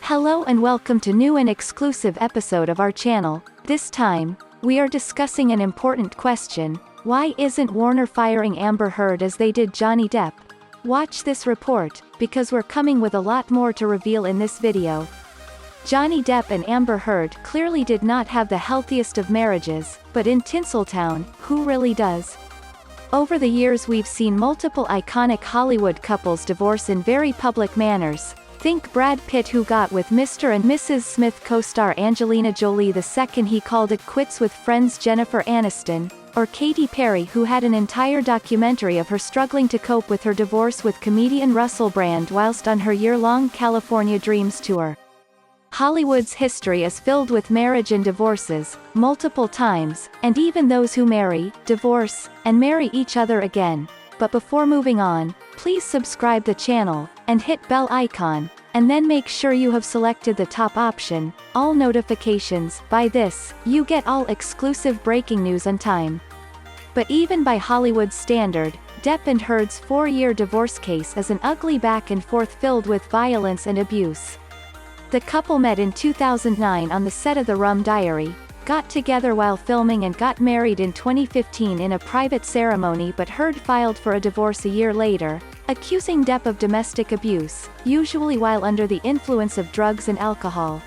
Hello and welcome to new and exclusive episode of our channel. This time, we are discussing an important question: why isn't Warner firing Amber Heard as they did Johnny Depp? Watch this report, because we're coming with a lot more to reveal in this video. Johnny Depp and Amber Heard clearly did not have the healthiest of marriages, but in Tinseltown, who really does? Over the years we've seen multiple iconic Hollywood couples divorce in very public manners. Think Brad Pitt, who got with Mr. and Mrs. Smith co-star Angelina Jolie the second he called it quits with Friends Jennifer Aniston, or Katy Perry, who had an entire documentary of her struggling to cope with her divorce with comedian Russell Brand whilst on her year-long California Dreams tour. Hollywood's history is filled with marriage and divorces, multiple times, and even those who marry, divorce, and marry each other again. But before moving on, please subscribe the channel, and hit bell icon, and then make sure you have selected the top option, all notifications. By this, you get all exclusive breaking news on time. But even by Hollywood standard, Depp and Heard's 4-year divorce case is an ugly back and forth filled with violence and abuse. The couple met in 2009 on the set of The Rum Diary, got together while filming and got married in 2015 in a private ceremony, but Heard filed for a divorce a year later, accusing Depp of domestic abuse, usually while under the influence of drugs and alcohol.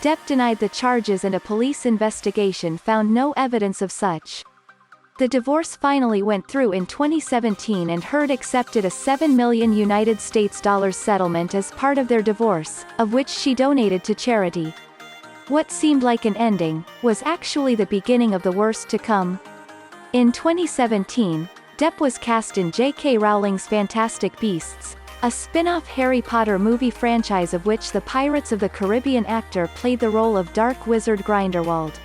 Depp denied the charges and a police investigation found no evidence of such. The divorce finally went through in 2017 and Heard accepted a $7 million United States settlement as part of their divorce, of which she donated to charity. What seemed like an ending, was actually the beginning of the worst to come. In 2017, Depp was cast in J.K. Rowling's Fantastic Beasts, a spin-off Harry Potter movie franchise of which the Pirates of the Caribbean actor played the role of Dark Wizard Grindelwald.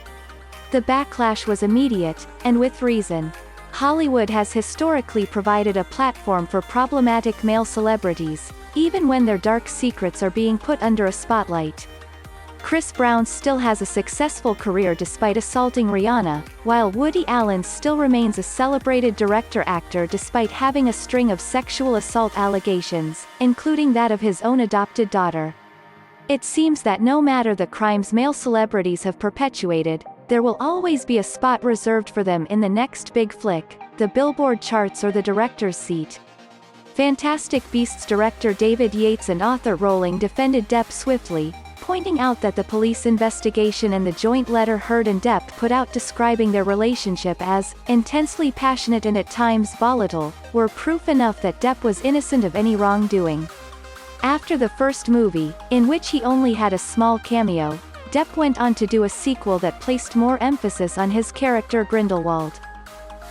The backlash was immediate, and with reason. Hollywood has historically provided a platform for problematic male celebrities, even when their dark secrets are being put under a spotlight. Chris Brown still has a successful career despite assaulting Rihanna, while Woody Allen still remains a celebrated director-actor despite having a string of sexual assault allegations, including that of his own adopted daughter. It seems that no matter the crimes male celebrities have perpetuated, there will always be a spot reserved for them in the next big flick, the Billboard charts or the director's seat. Fantastic Beasts director David Yates and author Rowling defended Depp swiftly, pointing out that the police investigation and the joint letter Heard and Depp put out describing their relationship as intensely passionate and at times volatile, were proof enough that Depp was innocent of any wrongdoing. After the first movie, in which he only had a small cameo, Depp went on to do a sequel that placed more emphasis on his character Grindelwald.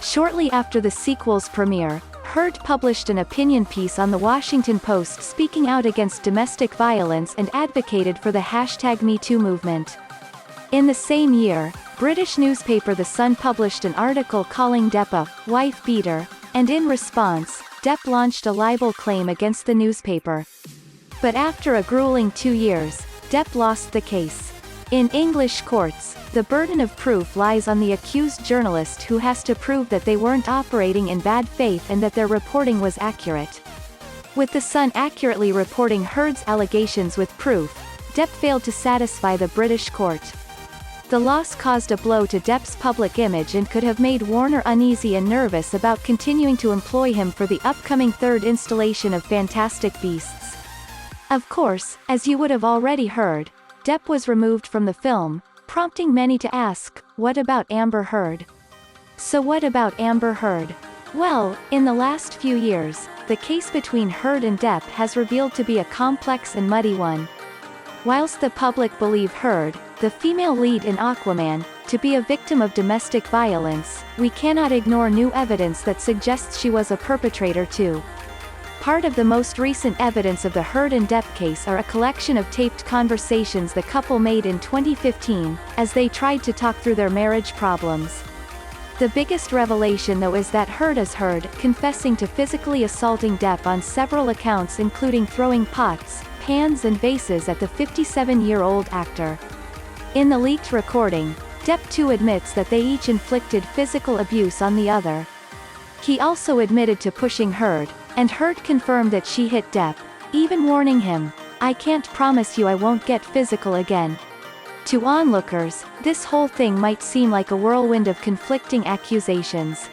Shortly after the sequel's premiere, Heard published an opinion piece on The Washington Post speaking out against domestic violence and advocated for the #MeToo movement. In the same year, British newspaper The Sun published an article calling Depp a wife beater, and in response, Depp launched a libel claim against the newspaper. But after a grueling 2 years, Depp lost the case. In English courts, the burden of proof lies on the accused journalist, who has to prove that they weren't operating in bad faith and that their reporting was accurate. With The Sun accurately reporting Heard's allegations with proof, Depp failed to satisfy the British court. The loss caused a blow to Depp's public image and could have made Warner uneasy and nervous about continuing to employ him for the upcoming third installation of Fantastic Beasts. Of course, as you would have already heard, Depp was removed from the film, prompting many to ask, what about Amber Heard? So what about Amber Heard? Well, in the last few years, the case between Heard and Depp has revealed to be a complex and muddy one. Whilst the public believe Heard, the female lead in Aquaman, to be a victim of domestic violence, we cannot ignore new evidence that suggests she was a perpetrator too. Part of the most recent evidence of the Heard and Depp case are a collection of taped conversations the couple made in 2015, as they tried to talk through their marriage problems. The biggest revelation though is that Heard is heard confessing to physically assaulting Depp on several accounts, including throwing pots, pans and vases at the 57-year-old actor. In the leaked recording, Depp too admits that they each inflicted physical abuse on the other. He also admitted to pushing Heard, and Heard confirmed that she hit Depp, even warning him, I can't promise you I won't get physical again. To onlookers, this whole thing might seem like a whirlwind of conflicting accusations.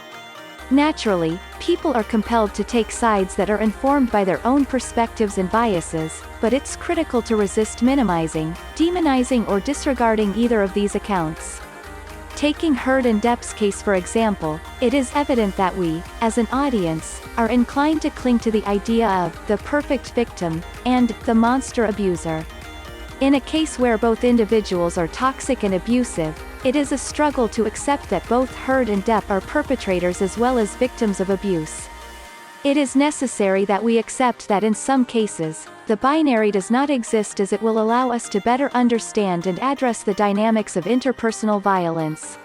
Naturally, people are compelled to take sides that are informed by their own perspectives and biases, but it's critical to resist minimizing, demonizing or disregarding either of these accounts. Taking Heard and Depp's case for example, it is evident that we, as an audience, are inclined to cling to the idea of the perfect victim and the monster abuser. In a case where both individuals are toxic and abusive, it is a struggle to accept that both Heard and Depp are perpetrators as well as victims of abuse. It is necessary that we accept that in some cases, the binary does not exist, as it will allow us to better understand and address the dynamics of interpersonal violence.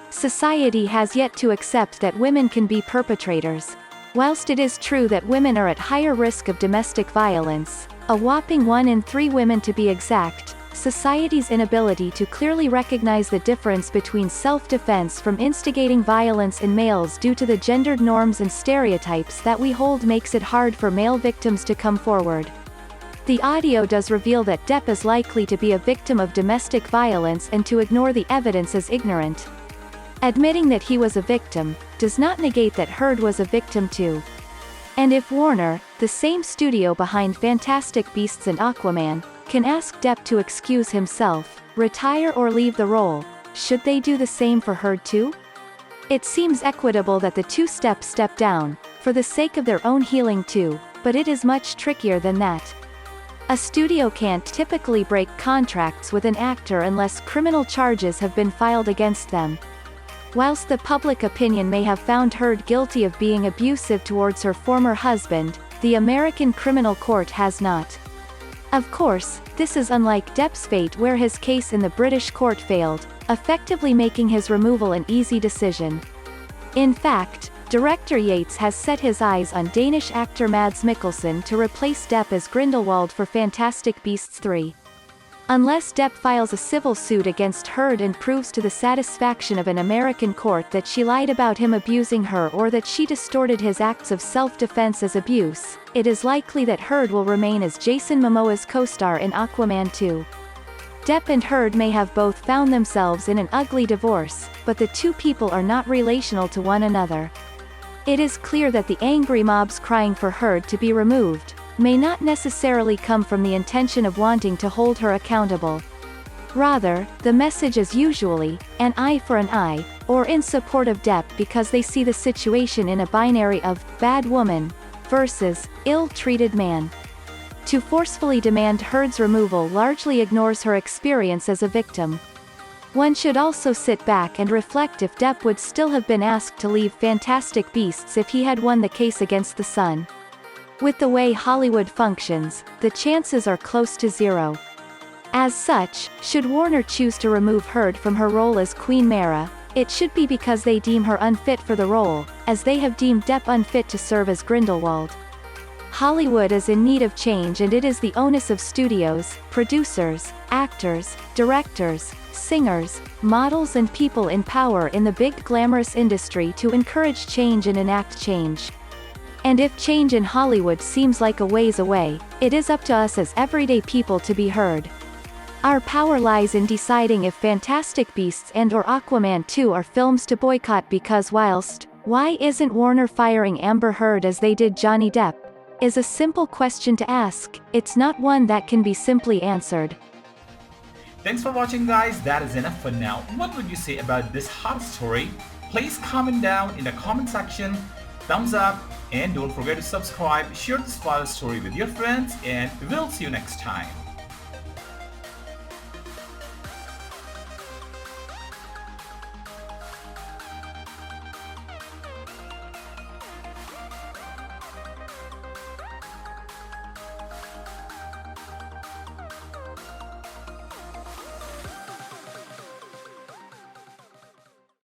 Society has yet to accept that women can be perpetrators. Whilst it is true that women are at higher risk of domestic violence, a whopping 1 in 3 women to be exact, society's inability to clearly recognize the difference between self-defense from instigating violence in males due to the gendered norms and stereotypes that we hold makes it hard for male victims to come forward. The audio does reveal that Depp is likely to be a victim of domestic violence, and to ignore the evidence is ignorant. Admitting that he was a victim does not negate that Heard was a victim too. And if Warner, the same studio behind Fantastic Beasts and Aquaman, can ask Depp to excuse himself, retire or leave the role, should they do the same for Heard too? It seems equitable that the two step down, for the sake of their own healing too, but it is much trickier than that. A studio can't typically break contracts with an actor unless criminal charges have been filed against them. Whilst the public opinion may have found Heard guilty of being abusive towards her former husband, the American criminal court has not. Of course, this is unlike Depp's fate, where his case in the British court failed, effectively making his removal an easy decision. In fact, director Yates has set his eyes on Danish actor Mads Mikkelsen to replace Depp as Grindelwald for Fantastic Beasts 3. Unless Depp files a civil suit against Heard and proves to the satisfaction of an American court that she lied about him abusing her, or that she distorted his acts of self-defense as abuse, it is likely that Heard will remain as Jason Momoa's co-star in Aquaman 2. Depp and Heard may have both found themselves in an ugly divorce, but the two people are not relational to one another. It is clear that the angry mobs crying for Heard to be removed may not necessarily come from the intention of wanting to hold her accountable. Rather, the message is usually, an eye for an eye, or in support of Depp because they see the situation in a binary of bad woman versus ill-treated man. To forcefully demand Heard's removal largely ignores her experience as a victim. One should also sit back and reflect if Depp would still have been asked to leave Fantastic Beasts if he had won the case against the Sun. With the way Hollywood functions, the chances are close to zero. As such, should Warner choose to remove Heard from her role as Queen Mara, it should be because they deem her unfit for the role, as they have deemed Depp unfit to serve as Grindelwald. Hollywood is in need of change, and it is the onus of studios, producers, actors, directors, singers, models and people in power in the big glamorous industry to encourage change and enact change. And if change in Hollywood seems like a ways away, it is up to us as everyday people to be heard. Our power lies in deciding if Fantastic Beasts and/or Aquaman 2 are films to boycott, because whilst, "Why isn't Warner firing Amber Heard as they did Johnny Depp?" is a simple question to ask, it's not one that can be simply answered. Thanks for watching, guys. That is enough for now. What would you say about this hot story? Please comment down in the comment section. Thumbs up, and don't forget to subscribe, share this file story with your friends, and we'll see you next time.